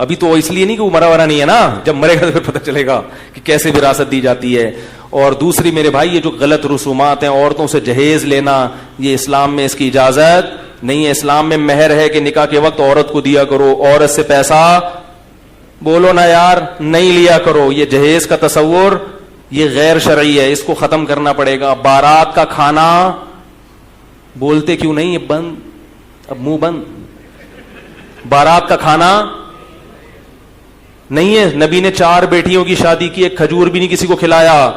ابھی تو اس لیے نہیں کہ وہ مرا ورا نہیں ہے نا, جب مرے گا تو پھر پتہ چلے گا کہ کیسے وراثت دی جاتی ہے. اور دوسری میرے بھائی, یہ جو غلط رسومات ہیں عورتوں سے جہیز لینا, یہ اسلام میں اس کی اجازت نہیں ہے. اسلام میں مہر ہے کہ نکاح کے وقت عورت کو دیا کرو, عورت سے پیسہ بولو نا یار نہیں لیا کرو. یہ جہیز کا تصور یہ غیر شرعی ہے, اس کو ختم کرنا پڑے گا. بارات کا کھانا بولتے کیوں نہیں, یہ بند, اب منہ بند. بارات کا کھانا نہیں ہے. نبی نے 4 بیٹیوں کی شادی کی, ایک کھجور بھی نہیں کسی کو کھلایا,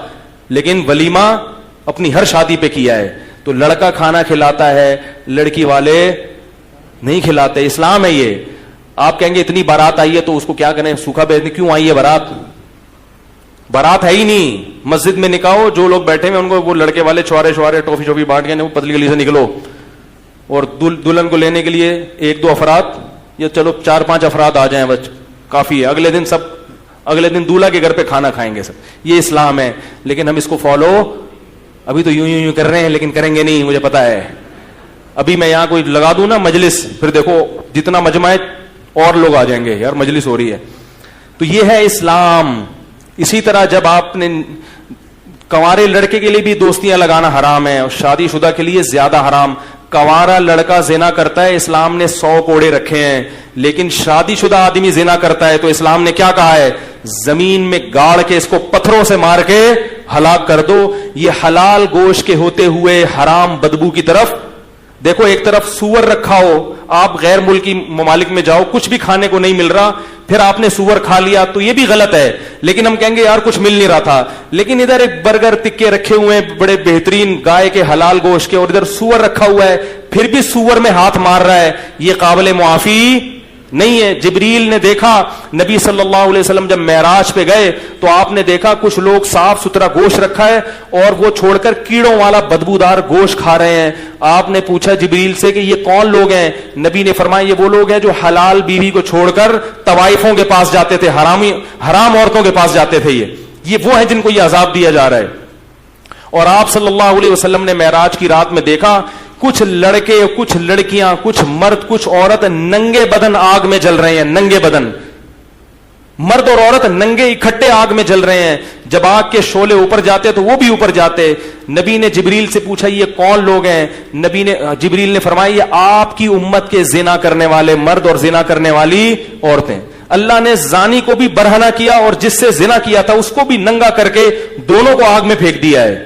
لیکن ولیمہ اپنی ہر شادی پہ کیا ہے. تو لڑکا کھانا کھلاتا ہے, لڑکی والے نہیں کھلاتے. اسلام ہے یہ. آپ کہیں گے اتنی بارات آئی ہے تو اس کو کیا کریں, سوکھا بیچنے. کیوں آئی ہے بارات؟ بارات ہے ہی نہیں. مسجد میں نکاح ہو, جو لوگ بیٹھے ہیں ان کو وہ لڑکے والے چھوارے ٹوفی شوفی بانٹ گئے, وہ پتلی گلی سے نکلو. اور دلہن کو لینے کے لیے 1-2 افراد یا چلو 4-5 افراد آ جائیں بس کافی ہے. اگلے دن دولہا کے گھر پہ کھانا کھائیں گے سب. یہ اسلام ہے, لیکن ہم اس کو فالو ابھی تو یوں کر رہے ہیں, لیکن کریں گے نہیں, مجھے پتا ہے. ابھی میں یہاں کوئی لگا دوں نا مجلس, پھر دیکھو جتنا مجمع ہے اور لوگ آ جائیں گے, یار مجلس ہو رہی ہے. تو یہ ہے اسلام. اسی طرح جب آپ نے کنوارے لڑکے کے لیے بھی دوستیاں لگانا حرام ہے, اور شادی شدہ کے لیے زیادہ حرام. کنوارا لڑکا زنا کرتا ہے, اسلام نے 100 کوڑے رکھے ہیں, لیکن شادی شدہ آدمی زنا کرتا ہے تو اسلام نے کیا کہا ہے, زمین میں گاڑ کے اس کو پتھروں سے مار کے ہلاک کر دو. یہ حلال گوشت کے ہوتے ہوئے حرام بدبو کی طرف دیکھو. ایک طرف سور رکھا ہو, آپ غیر ملکی ممالک میں جاؤ, کچھ بھی کھانے کو نہیں مل رہا, پھر آپ نے سور کھا لیا تو یہ بھی غلط ہے, لیکن ہم کہیں گے یار کچھ مل نہیں رہا تھا. لیکن ادھر ایک برگر تکے رکھے ہوئے ہیں بڑے بہترین گائے کے حلال گوشت کے, اور ادھر سور رکھا ہوا ہے, پھر بھی سور میں ہاتھ مار رہا ہے, یہ قابل معافی نہیں ہے. جبریل نے دیکھا نبی صلی اللہ علیہ وسلم جب معراج پہ گئے تو آپ نے دیکھا کچھ لوگ صاف ستھرا گوشت رکھا ہے اور وہ چھوڑ کر کیڑوں والا بدبودار گوشت کھا رہے ہیں. آپ نے پوچھا جبریل سے کہ یہ کون لوگ ہیں؟ نبی نے فرمایا یہ وہ لوگ ہیں جو حلال بیوی کو چھوڑ کر طوائفوں کے پاس جاتے تھے, حرام عورتوں کے پاس جاتے تھے. یہ وہ ہیں جن کو یہ عذاب دیا جا رہا ہے. اور آپ صلی اللہ علیہ وسلم نے معراج کی رات میں دیکھا کچھ لڑکے, کچھ لڑکیاں, کچھ مرد, کچھ عورت ننگے بدن آگ میں جل رہے ہیں. ننگے بدن, مرد اور عورت ننگے اکٹھے آگ میں جل رہے ہیں. جب آگ کے شعلے اوپر جاتے تو وہ بھی اوپر جاتے. نبی نے جبریل سے پوچھا یہ کون لوگ ہیں؟ جبریل نے فرمایا یہ آپ کی امت کے زنا کرنے والے مرد اور زنا کرنے والی عورتیں. اللہ نے زانی کو بھی برہنہ کیا اور جس سے زنا کیا تھا اس کو بھی ننگا کر کے دونوں کو آگ میں پھینک دیا ہے.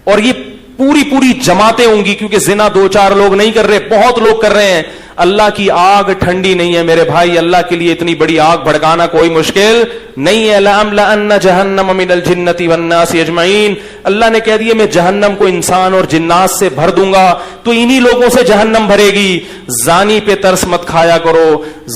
اور یہ پوری جماعتیں ہوں گی, کیونکہ زنا 2-4 لوگ نہیں کر رہے, بہت لوگ کر رہے ہیں. اللہ کی آگ ٹھنڈی نہیں ہے میرے بھائی, اللہ کے لیے اتنی بڑی آگ بھڑکانا کوئی مشکل نہیں ہے. لَأَمْلَأَنَّ جَهَنَّمَ مِنَ الْجِنَّةِ وَالنَّاسِ أَجْمَعِينَ. اللہ نے کہہ دیا میں جہنم کو انسان اور جنات سے بھر دوں گا, تو انہی لوگوں سے جہنم بھرے گی. زانی پہ ترس مت کھایا کرو,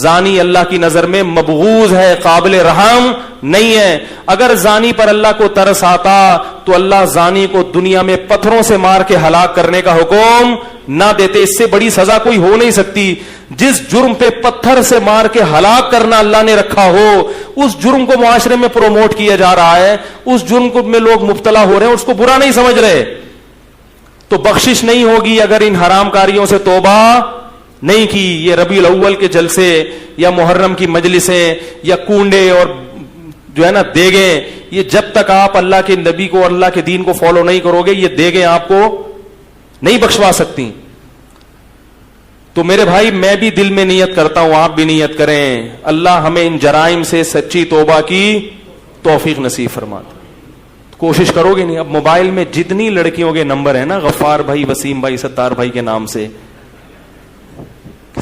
زانی اللہ کی نظر میں مبغوض ہے, قابل رحم نہیں ہے. اگر زانی پر اللہ کو ترس آتا تو اللہ زانی کو دنیا میں پتھروں سے مار کے ہلاک کرنے کا حکم نہ دیتے. اس سے بڑی سزا کوئی ہو نہیں سکتی. جس جرم پہ پتھر سے مار کے ہلاک کرنا اللہ نے رکھا ہو, اس جرم کو معاشرے میں پروموٹ کیا جا رہا ہے, اس جرم کو میں لوگ مبتلا ہو رہے ہیں, اس کو برا نہیں سمجھ رہے, تو بخشش نہیں ہوگی اگر ان حرام کاریوں سے توبہ نہیں کی. یہ ربیع الاول کے جلسے یا محرم کی مجلسیں یا کنڈے اور جو ہے نا دیگیں, یہ جب تک آپ اللہ کے نبی کو اور اللہ کے دین کو فالو نہیں کرو گے, یہ دیگیں آپ کو نہیں بخشوا سکتی. تو میرے بھائی میں بھی دل میں نیت کرتا ہوں, آپ بھی نیت کریں, اللہ ہمیں ان جرائم سے سچی توبہ کی توفیق نصیب فرما. کوشش کرو گے نہیں؟ اب موبائل میں جتنی لڑکیوں کے نمبر ہیں نا, غفار بھائی, وسیم بھائی, ستار بھائی کے نام سے,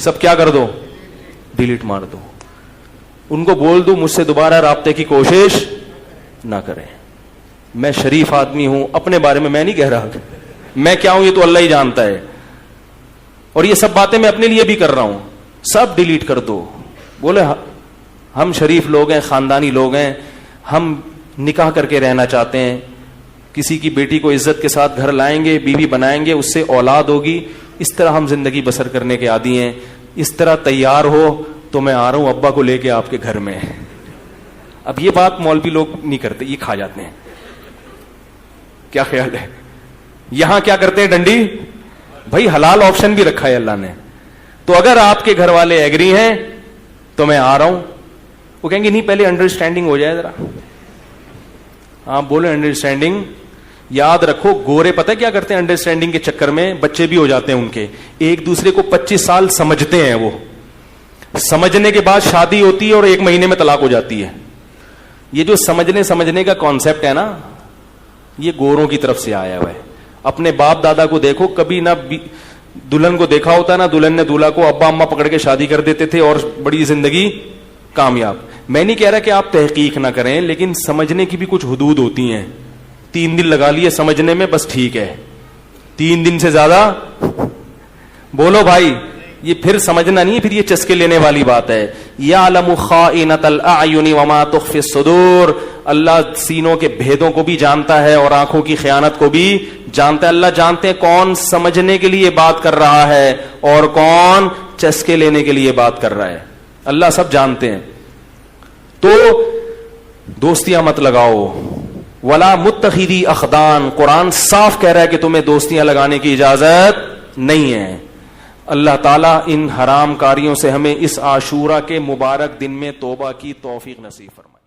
سب کیا کر دو, ڈیلیٹ مار دو. ان کو بول دو مجھ سے دوبارہ رابطے کی کوشش نہ کریں. میں شریف آدمی ہوں, اپنے بارے میں نہیں کہہ رہا, میں کیا ہوں یہ تو اللہ ہی جانتا ہے, اور یہ سب باتیں میں اپنے لیے بھی کر رہا ہوں. سب ڈیلیٹ کر دو. بولے ہم شریف لوگ ہیں, خاندانی لوگ ہیں, ہم نکاح کر کے رہنا چاہتے ہیں, کسی کی بیٹی کو عزت کے ساتھ گھر لائیں گے, بیوی بنائیں گے, اس سے اولاد ہوگی, اس طرح ہم زندگی بسر کرنے کے عادی ہیں. اس طرح تیار ہو تو میں آ رہا ہوں ابا کو لے کے آپ کے گھر میں. اب یہ بات مولوی لوگ نہیں کرتے, یہ کھا جاتے ہیں. کیا خیال ہے؟ یہاں کیا کرتے ہیں ڈنڈی, بھائی حلال آپشن بھی رکھا ہے اللہ نے. تو اگر آپ کے گھر والے ایگری ہیں تو میں آ رہا ہوں, وہ کہیں گے نہیں پہلے انڈرسٹینڈنگ ہو جائے ذرا. آپ بولے انڈرسٹینڈنگ, یاد رکھو گورے پتہ کیا کرتے ہیں انڈرسٹینڈنگ کے چکر میں, بچے بھی ہو جاتے ہیں ان کے, ایک دوسرے کو 25 سال سمجھتے ہیں, وہ سمجھنے کے بعد شادی ہوتی ہے اور 1 مہینے میں طلاق ہو جاتی ہے. یہ جو سمجھنے کا کانسیپٹ ہے نا, یہ گوروں کی طرف سے آیا ہوا ہے. اپنے باپ دادا کو دیکھو, کبھی نہ دلہن کو دیکھا ہوتا نا, دلہن نے دولہا کو ابا اما پکڑ کے شادی کر دیتے تھے اور بڑی زندگی کامیاب. میں نہیں کہہ رہا کہ آپ تحقیق نہ کریں, لیکن سمجھنے کی بھی کچھ حدود ہوتی ہیں. 3 دن لگا لیے سمجھنے میں, بس ٹھیک ہے. 3 دن سے زیادہ بولو بھائی, یہ پھر سمجھنا نہیں ہے, پھر یہ چسکے لینے والی بات ہے. یعلم خائنۃ الاعین وما تخفی الصدور, اللہ سینوں کے بھیدوں کو بھی جانتا ہے اور آنکھوں کی خیانت کو بھی جانتا ہے. اللہ جانتے ہیں کون سمجھنے کے لیے بات کر رہا ہے اور کون چسکے لینے کے لیے بات کر رہا ہے. اللہ سب جانتے ہیں. تو دوستیاں مت لگاؤ. ولا متخذی اخدان, قرآن صاف کہہ رہا ہے کہ تمہیں دوستیاں لگانے کی اجازت نہیں ہے. اللہ تعالیٰ ان حرام کاریوں سے ہمیں اس عاشورہ کے مبارک دن میں توبہ کی توفیق نصیب فرمائے.